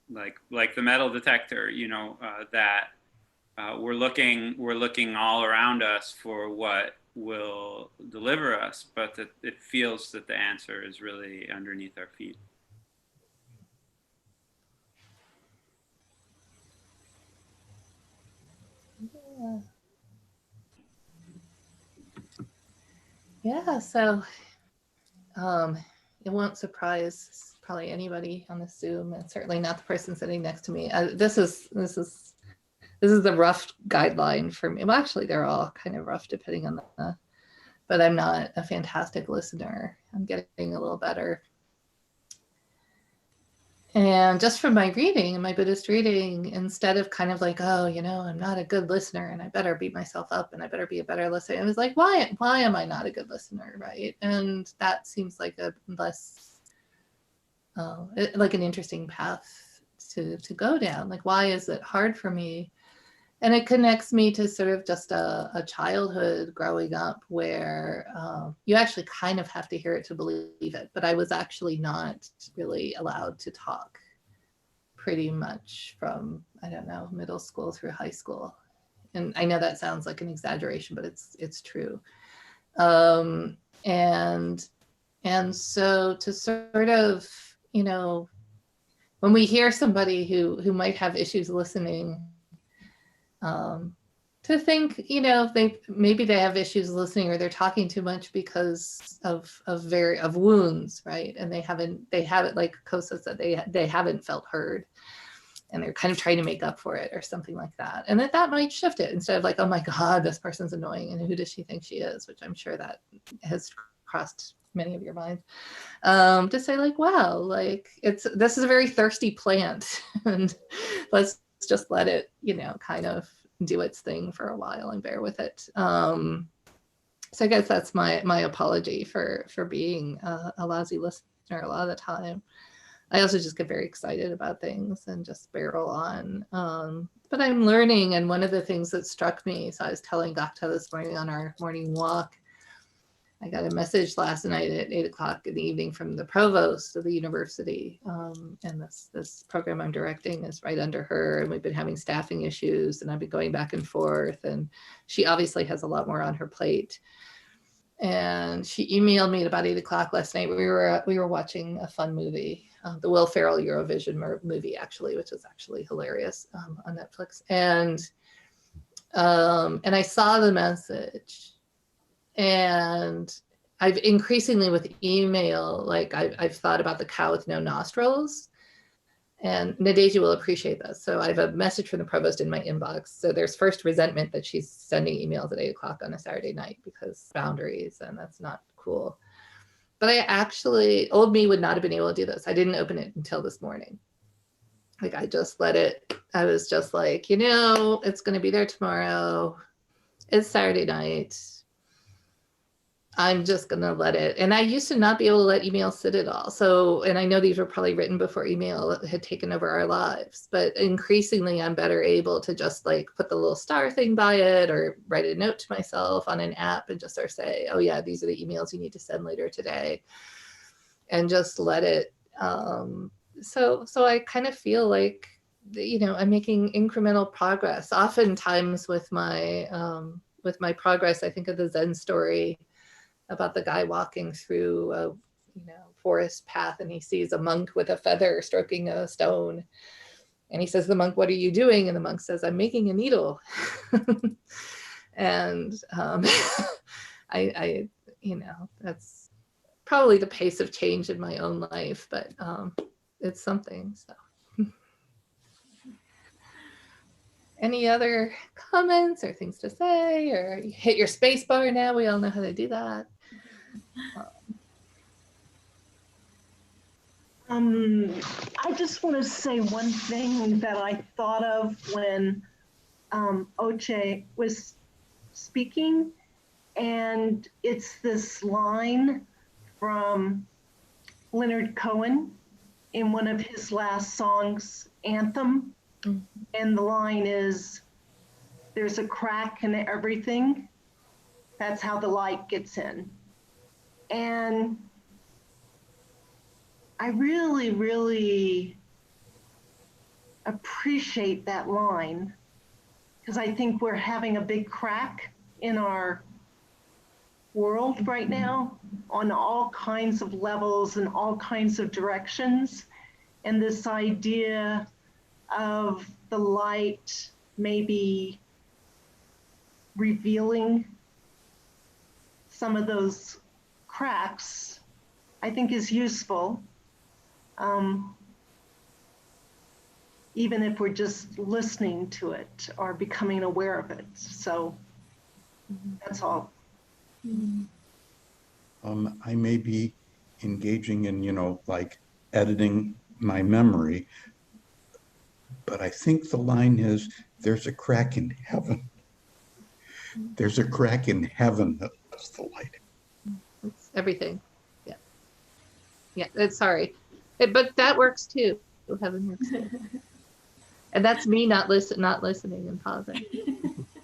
like the metal detector, that we're looking all around us for what will deliver us, but that it feels that the answer is really underneath our feet. Yeah, so it won't surprise probably anybody on the Zoom, and certainly not the person sitting next to me. This is the rough guideline for me. Well, actually, they're all kind of rough depending on the. But I'm not a fantastic listener. I'm getting a little better. And just from my reading, my Buddhist reading, instead of kind of like, oh, I'm not a good listener and I better beat myself up and I better be a better listener, I was like, why am I not a good listener, right? And that seems like a less, like an interesting path to go down. Like, why is it hard for me? And it connects me to sort of just a childhood growing up where you actually kind of have to hear it to believe it. But I was actually not really allowed to talk pretty much from, I don't know, middle school through high school. And I know that sounds like an exaggeration, but it's true. And so to sort of, when we hear somebody who might have issues listening, to think, maybe they have issues listening or they're talking too much because of wounds, right? And they haven't, like Kosa said, they haven't felt heard, and they're kind of trying to make up for it or something like that. And that might shift it, instead of like, oh my God, this person's annoying and who does she think she is? Which I'm sure that has crossed many of your minds. To say like, wow, like this is a very thirsty plant and let's just let it, kind of do its thing for a while and bear with it. So I guess that's my apology for being a lousy listener a lot of the time. I also just get very excited about things and just barrel on. But I'm learning, and one of the things that struck me, so I was telling Gakta this morning on our morning walk, I got a message last night at 8:00 in the evening from the provost of the university. And this program I'm directing is right under her. And we've been having staffing issues and I've been going back and forth. And she obviously has a lot more on her plate. And she emailed me at about 8:00 last night. We were watching a fun movie, the Will Ferrell Eurovision movie, actually, which is actually hilarious on Netflix. And I saw the message. And I've increasingly with email, like I've thought about the cow with no nostrils, and Nadежда will appreciate this. So I have a message from the provost in my inbox. So there's first resentment that she's sending emails at 8:00 on a Saturday night because boundaries, and that's not cool. But old me would not have been able to do this. I didn't open it until this morning. Like I just let it, I was just like, it's going to be there tomorrow. It's Saturday night. I'm just going to let it. And I used to not be able to let email sit at all. So, and I know these were probably written before email had taken over our lives, but increasingly I'm better able to just like put the little star thing by it or write a note to myself on an app and just sort of say, oh yeah, these are the emails you need to send later today, and just let it. So I kind of feel like, I'm making incremental progress. Oftentimes with my progress, I think of the Zen story about the guy walking through a forest path, and he sees a monk with a feather stroking a stone, and he says, the monk, what are you doing? And the monk says, I'm making a needle. And I that's probably the pace of change in my own life, but it's something. So any other comments or things to say, or you hit your space bar now? We all know how to do that. I just want to say one thing that I thought of when Oche was speaking, and it's this line from Leonard Cohen in one of his last songs, Anthem. Mm-hmm. And the line is, there's a crack in everything. That's how the light gets in. And I really, really appreciate that line, because I think we're having a big crack in our world right now on all kinds of levels and all kinds of directions. And this idea of the light maybe revealing some of those cracks, I think is useful. Even if we're just listening to it or becoming aware of it. So that's all. I may be engaging in, like editing my memory, but I think the line is, there's a crack in heaven. There's a crack in heaven that lets the light in. It's everything. Yeah. Yeah, it's sorry. But that works too. Heaven works too. And that's me not listening and pausing.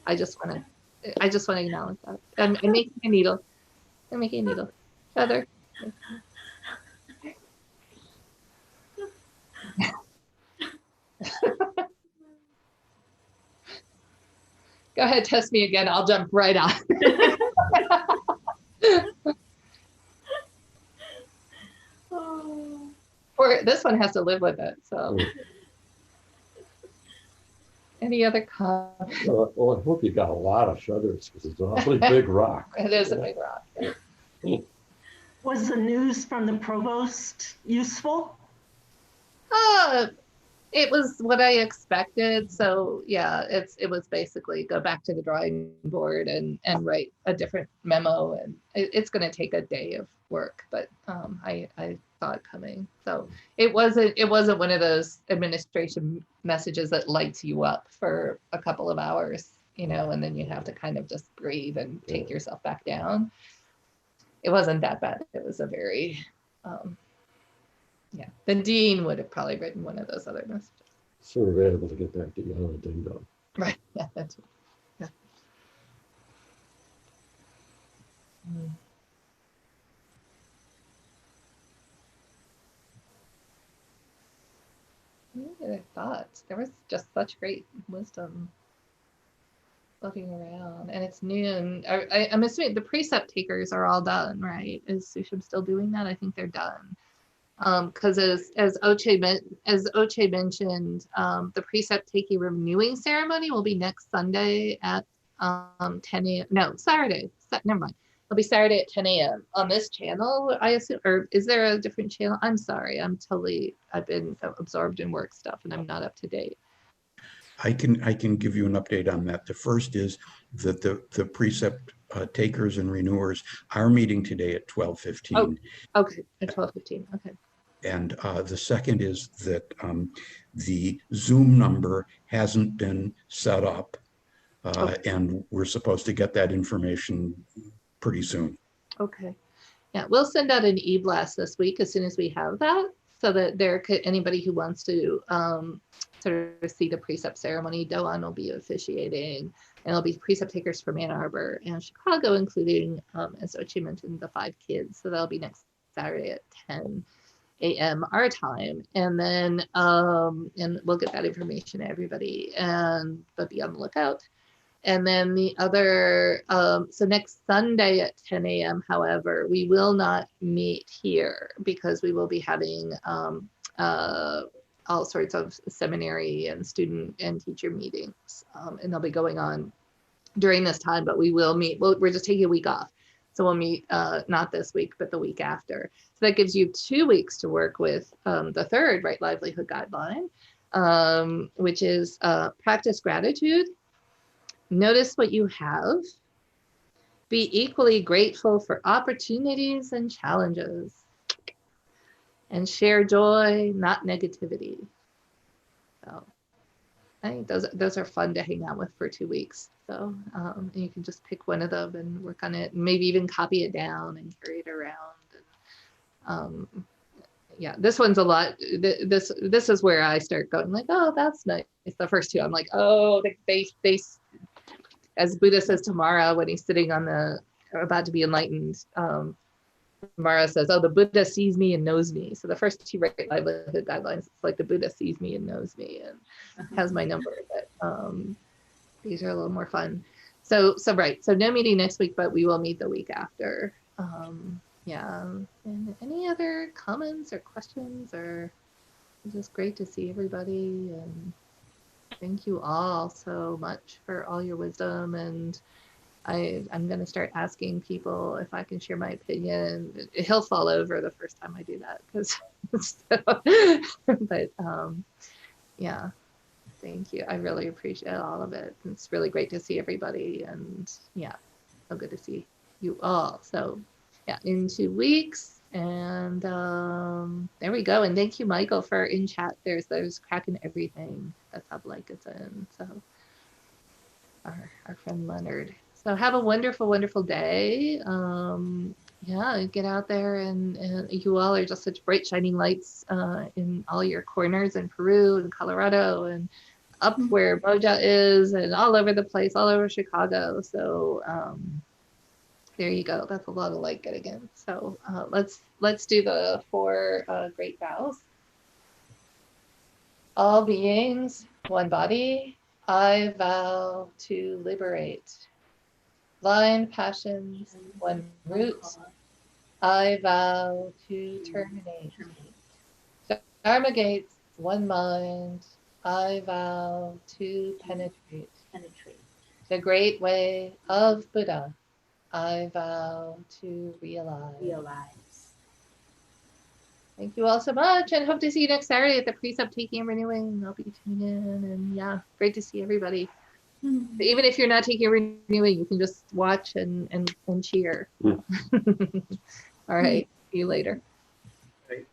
I just want to acknowledge that. I'm making a needle. I'm making a needle. Heather. Go ahead, test me again. I'll jump right on. Or this one has to live with it. So, any other comments? Well, I hope you got a lot of shutters because it's an awfully big rock. It is a big rock. Yeah. Was the news from the provost useful? It was what I expected. So yeah, it was basically go back to the drawing board and write a different memo, and it's going to take a day of work, but I saw it coming. So it wasn't one of those administration messages that lights you up for a couple of hours, and then you have to kind of just breathe and take yourself back down. It wasn't that bad. It was a very yeah, the dean would have probably written one of those other messages. So we're able to get back to yellow ding dong. Right. Yeah, that's yeah. Any other thoughts? There was just such great wisdom floating around, and it's noon. I'm assuming the precept takers are all done, right? Is Sushim still doing that? I think they're done. Because as Oche mentioned, the precept taking renewing ceremony will be next Sunday at 10 a.m. No, Saturday. Never mind. It'll be Saturday at 10 a.m. on this channel, I assume. Or is there a different channel? I'm sorry. I've been absorbed in work stuff and I'm not up to date. I can give you an update on that. The first is that the precept takers and renewers are meeting today at 12:15. Oh, okay, at 12:15. Okay. And the second is that the Zoom number hasn't been set up, and we're supposed to get that information pretty soon. Okay. Yeah, we'll send out an e-blast this week as soon as we have that, so that anybody who wants to sort of see the precept ceremony, Doan will be officiating, and it'll be precept takers from Ann Arbor and Chicago, including, as Ochi mentioned, the 5 kids. So that'll be next Saturday at 10 a.m. our time, and then and we'll get that information to everybody, but be on the lookout. And then the other, so next Sunday at 10 a.m., however, we will not meet here because we will be having all sorts of seminary and student and teacher meetings, and they'll be going on during this time, but we will meet. We're just taking a week off. So we'll meet not this week, but the week after. So that gives you 2 weeks to work with the third Right Livelihood Guideline, which is practice gratitude, notice what you have, be equally grateful for opportunities and challenges, and share joy, not negativity. So I think those are fun to hang out with for 2 weeks. So you can just pick one of them and work on it, and maybe even copy it down and carry it around. And, yeah, this one's a lot. This is where I start going like, oh, that's nice. The first 2, I'm like, oh, they as Buddha says to Mara when he's sitting on about to be enlightened. Mara says, oh, the Buddha sees me and knows me. So the first 2 Right Livelihood Guidelines, it's like the Buddha sees me and knows me and has my number. But these are a little more fun. So right. So no meeting next week, but we will meet the week after. Yeah. And any other comments or questions? Or it's just great to see everybody, and thank you all so much for all your wisdom and I'm going to start asking people if I can share my opinion. He'll fall over the first time I do that, because but yeah, thank you. I really appreciate all of it. It's really great to see everybody, and yeah, so good to see you all. So yeah, in 2 weeks, and there we go. And thank you, Michael, for in chat. There's cracking everything. That's how Blake is in. So our friend Leonard. So have a wonderful, wonderful day. Yeah, get out there, and you all are just such bright, shining lights in all your corners in Peru and Colorado and up where Moja is and all over the place, all over Chicago. So there you go. That's a lot of light getting in. So let's do the 4 great vows. All beings, one body. I vow to liberate. Blind passions, one root. I vow to terminate. Dharma gates, one mind. I vow to penetrate. The great way of Buddha. I vow to realize. Thank you all so much, and hope to see you next Saturday at the precept taking and renewing. I'll be tuning in, and yeah, great to see everybody. Even if you're not taking renewing, you can just watch and cheer. All right, see you later. Right.